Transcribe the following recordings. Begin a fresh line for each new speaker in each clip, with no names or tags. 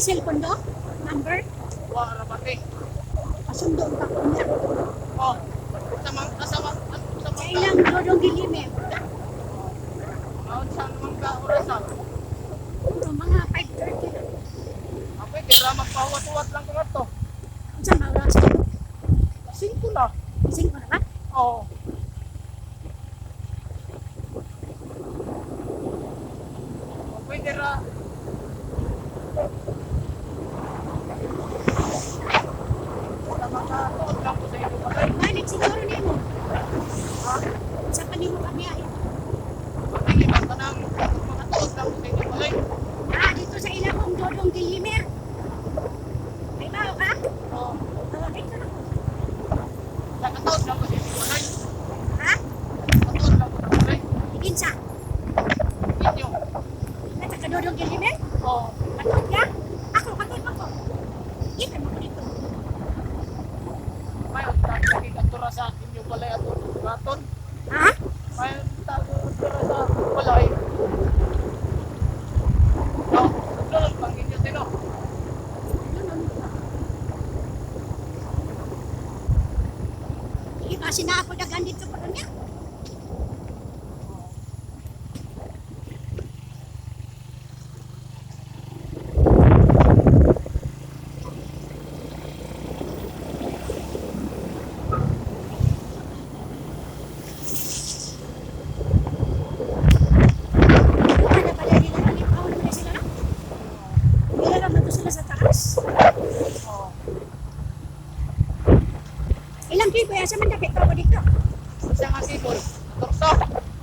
may cellphone do? Number?
Wala ba eh?
Pasundo ka ko niya.
Oh, sa
Sa ilang dodong gilime.
saan naman ka orasan?
Puro mga 5:30 na.
Ako tira magpawat-wat lang ko to.
Sa mga oras ko.
5 na.
Sing ko na ba?
Oo. Ako tira. Wala makatuot lang ko sa inyo balay.
Balik siguro ni mo.
Ha?
Sa panimo kami ay.
Matingin ka nang makatuot lang ko sa inyo balay.
Dito sa ilang kong dodong gilime. May bao ka?
Oo.
Dito na.
Nakatuot lang ko sa inyo balay.
Ha?
Nakatuot lang ko sa balay.
Higin sa.
Inyo.
Nasa dodong gilime?
Oo.
Katod ka? Ako, katod ako. Kita mo ko dito.
May utang katura sa inyo balay at raton.
Ha?
May utang katura sa balay. Oh, doon pang inyo tino.
Hindi kasi na ako dagan dito pa niya. Ano pala nila ulit ako na sila na? Wala naman to sila sa taas.
Oh,
Ilang kibo yan sa mandapit ako dito.
isa nga sibol. Torso.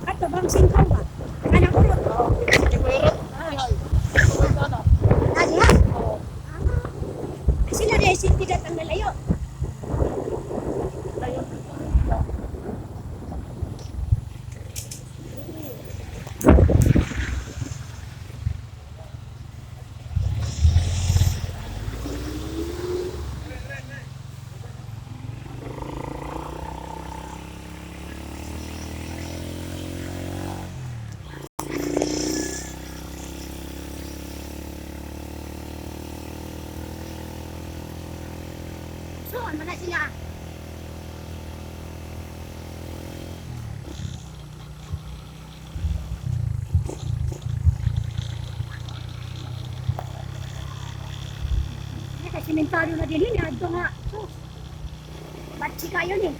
Ato bang singkaw ba? Anang urot.
Oh, hindi ko irot. Ay, tuloy ka na.
Lagi ha?
Oh,
Sila na yung sintigat ang nalayo.
tayo.
So, ano na sila? Simentaryo na din yun, ito nga. So, ba't sika yun eh?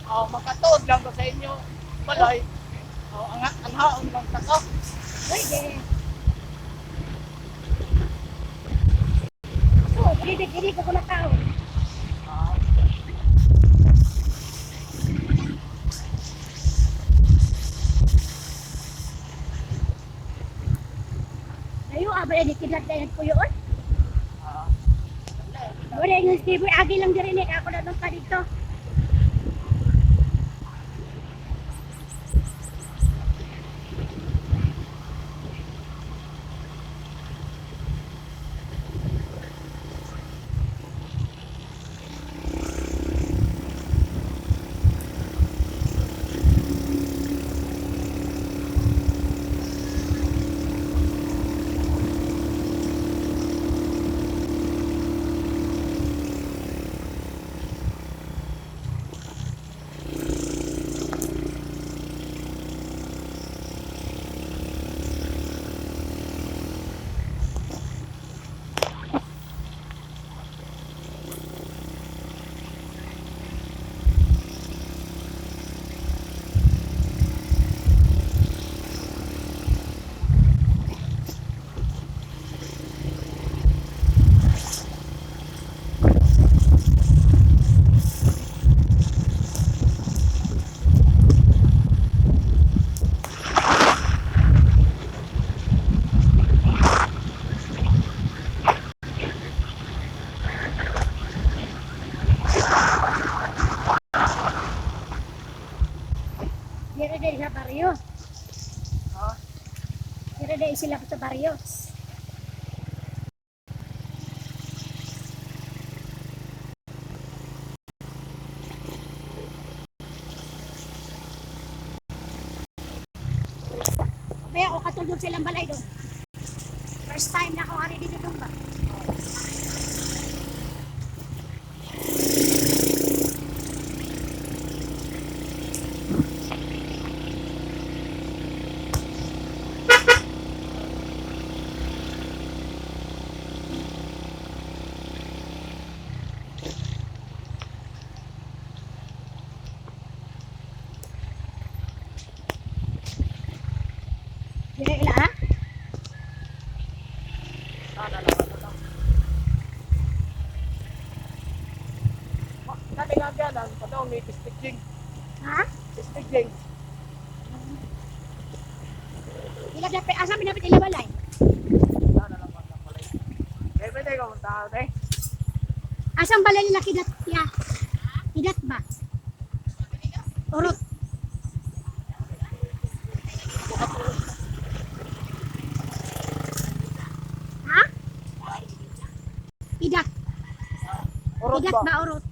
Oh, makatuod lang ko sa inyo balay. Oh, ang haon lang tako.
Pwede. So, hindi ko na tao.
Ah,
Layo, abay, hindi kidlat na yan po yun.
ah.
Wala yung Steve, agi lang dirinig. Ako na nung ka dito. Dire din sa baryo.
Ha?
Dire din sila sa baryo. Kaya ako katulog silang balay doon. First time na ako hari dito doon ba? Dire ila ha?
Sana lang. Kami nga ganan, padaw may stitching.
Ha?
Stitching.
Ila dapat asa dapat ila balay.
Sana lang ang palay. Eh, pwede ka mong tao, eh.
Asang balay nila kidat ya? Kidat ba? Urot. Ha? Kidat.
Urot
Kidat
ba?
ba urot?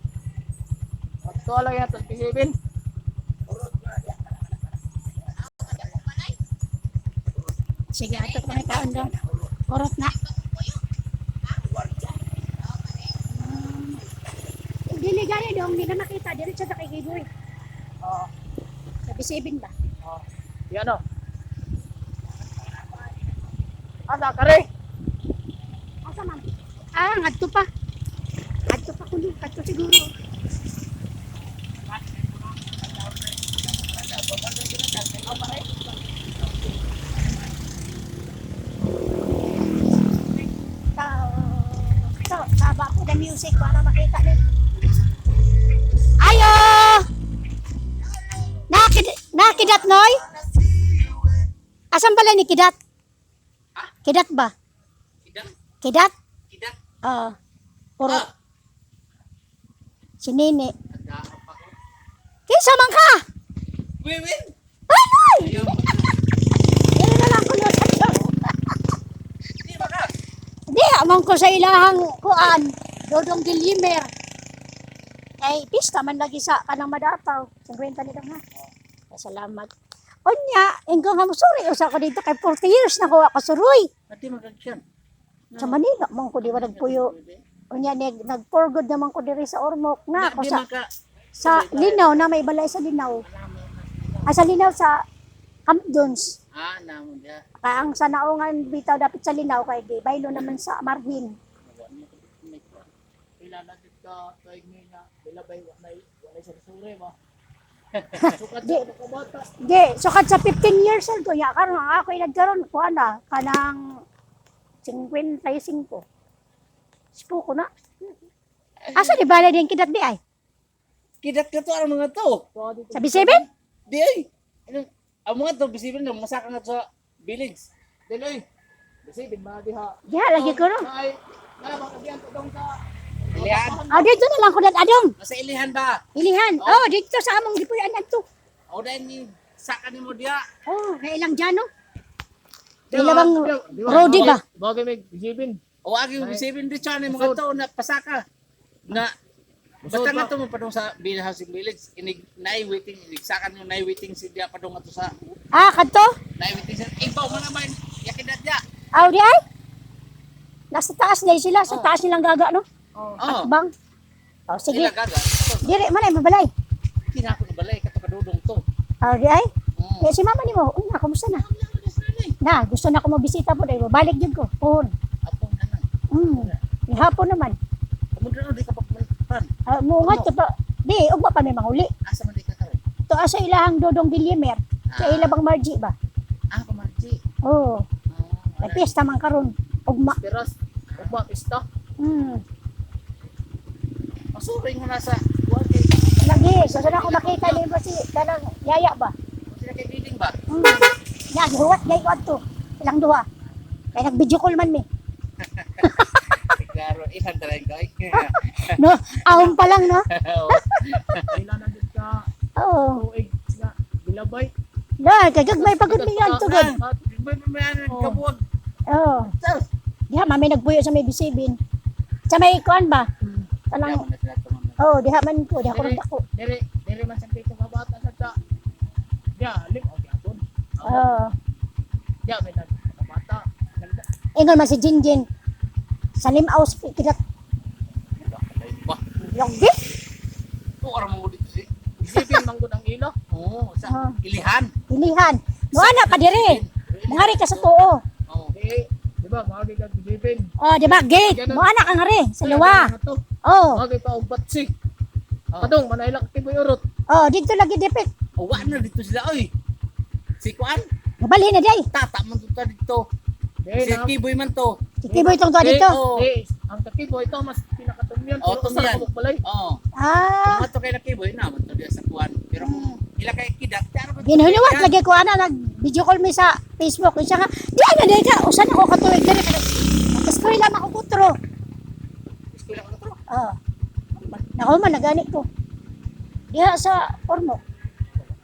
Ito lang yan, 27.
Sige, ato pa may kaon doon. Urot na. Dili gani dong, hindi na makita. Diretso sa kay Gigoy.
Oo.
Sa B7 ba?
Oo. Yan o. Asa ka rin?
Asa man? Ah, ngadto pa. Ngadto pa kuno, ngadto siguro. Taba ko the music para makita din. Ayo! Nakidat noy? Asan pala ni kidat? Kidat ba?
Kidat?
Kidat?
Kidat?
Oo. Puro. Si Nene.
Nagdaap ako.
Kinsa man ka?
Wiwin!
Ay, ay!
Ayaw.
Dili na lang kulo sa Diyos.
Di ba ka?
Di, amang ko sa ilahang kuan. Dodong Gillimer. Ay, pista man lagi sa kanang madapaw. 50 nito ha. Ay, salamat. Onya, ingkong hamusuri. Usa ko dito kay 40 years na ko ako suroy.
Pati magagsiyan.
Sa Manila, mong ko di wa nagpuyo. Unya, nag-for good naman ko diri sa Ormoc na ako
Di
sa...
maka...
Sa Linaw na may balay sa Linaw. Sa Linaw sa Camp Dunes.
Naman dia.
Kaya ang sa naungan bitaw dapat sa Linaw kay di baylo naman sa Marvin.
Pila na dito kay nga bilabay wala sa sure mo. Sukat
Di.
sa kabata.
Di, sukad sa 15 years old ko ya karon ako nagkaroon ko ana kanang 55. Sipo ko na. Asa di balay din kidat di ay?
Kidat ka to ang mga to.
Sa B7?
Di ay. Ang mga to bisibin na masaka nga sa village. Diloy. Bisibin ba diha.
Diha lagi ko no.
Ay, ba kabiyan to dong sa Ilihan.
Dito na lang ko dat adong.
Nasa Ilihan ba?
Ilihan. Oh, dito sa among gipuyan adto.
O dahil ni saka ni mo diya.
Oh, kay ilang jano. Ila bang Rodi ba?
Bagay may bisibin. O agi bisibin di siya ni mga to na pasaka. Na basta nga to mo padung sa housing village. Inig nai-waiting. Inig sakan yung nai-waiting si diya padung nga to sa
Kadto?
nai-waiting sa ibaw mo naman. Yakin na diya.
Aw di ay? Nasa taas na sila, sa taas nilang gaga no?
Oo.
Bang. Oh, sige.
Sila gaga.
Dire man ay mabalay.
Hindi na ako nabalay. Katakadudong to.
Aw di ay?
Mm.
Kaya si mama nimo, una kumusta na? Na, gusto na ko mabisita po dahil balik jud ko. Puhon.
Apong anak.
Ihapon naman.
Kamudra di ka pagmalipan.
Muungat ko to. Di, ugma pa may manguli.
Asa man di ka karon?
To asa ilahang Dodong Gillimer. Sa ilabang Margie ba?
Pamarji.
Oo. May piyesta man karon. Ugma.
Piras. Ugma pista. Masuring mo na sa buwagi.
Lagi, gusto na ko makita ni mo si kanang yaya ba?
Sila kay bidding ba?
Yan, huwat gay ko adto. Ilang duha. Kaya nag-video call man mi.
Klaro, ilan talaga ko.
No, ahon pa lang no.
Ilan na din ka
Oo.
tuig nga bilabay.
Dahil, kagag may pagod niyan, tugod.
May kabuwag.
Oo. Diha, mami nagpuyo sa may bisibin. Sa may kuan ba? Talang, diha man ko, diha ko
Dili.
nagdako.
Dili man sa pito nga bata sa ya, lim o gyapon.
Oo.
Ya, may bata.
Ingon man si Jinjin. Sa limaus, kidat,
Wah,
loggi.
orang mo dito si.
Isipin man gud ang ilo.
Oo,
Ah.
sa ilihan.
Pilihan. Mga pa diri. Mga ri ka sa tuo.
Oo.
Di ba, magi ka isipin.
Oh, di ba? Gate. Mga anak ang hari. Sa luwa. Oh.
Magi pa og batsi. Padong manay lang tiboy urot.
Oh, dito lagi dipit.
Awa na dito sila oy. Si Kuan,
Nabali na day.
tata man to dito.
Di
Si
na.
Kiboy man to.
Kikiboy itong tuwa dito.
Oo.
Ang kakiboy ito mas pinakatumyan
Oo,
pero
tumyan.
sa kabuk balay.
Oo.
Ah.
Kung ato kay na Kiboy na man to diya sa Kuan. Pero kung ila kay Kidat, taro ba?
Ginuliwat lagi ko ana nag-video call mi sa Facebook. Isa nga, di na day ka. Usan ako katuig diri ka. Eskwela lang ako kutro.
Eskwela ko na to.
Oh. Nako man nagani ko. Diha sa Ormo.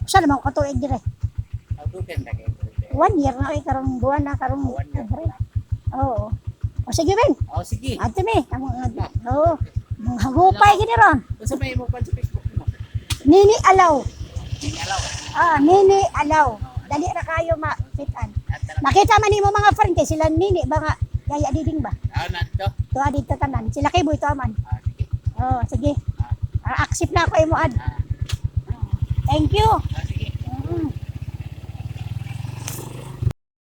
Usan naman ako katuig diri.
Aduken na kay.
1 year na kay karong buwan na karong.
1 year.
Oo. O sige Ben.
Oh, sige.
Ate mi, oo. Mga hagupay gini ron.
Unsa may mo kan sa Facebook mo?
Nini alaw.
Hindi alaw.
Nini alaw. Dali ra kayo makitaan. Nakita man nimo mga friend kay sila nini ba nga gaya diding ba?
Na to.
Tuwa dito tanan. Sila kay boy to man.
Sige.
Oh, sige. Accept na ako imo ad.
Ah,
Thank you.
sige.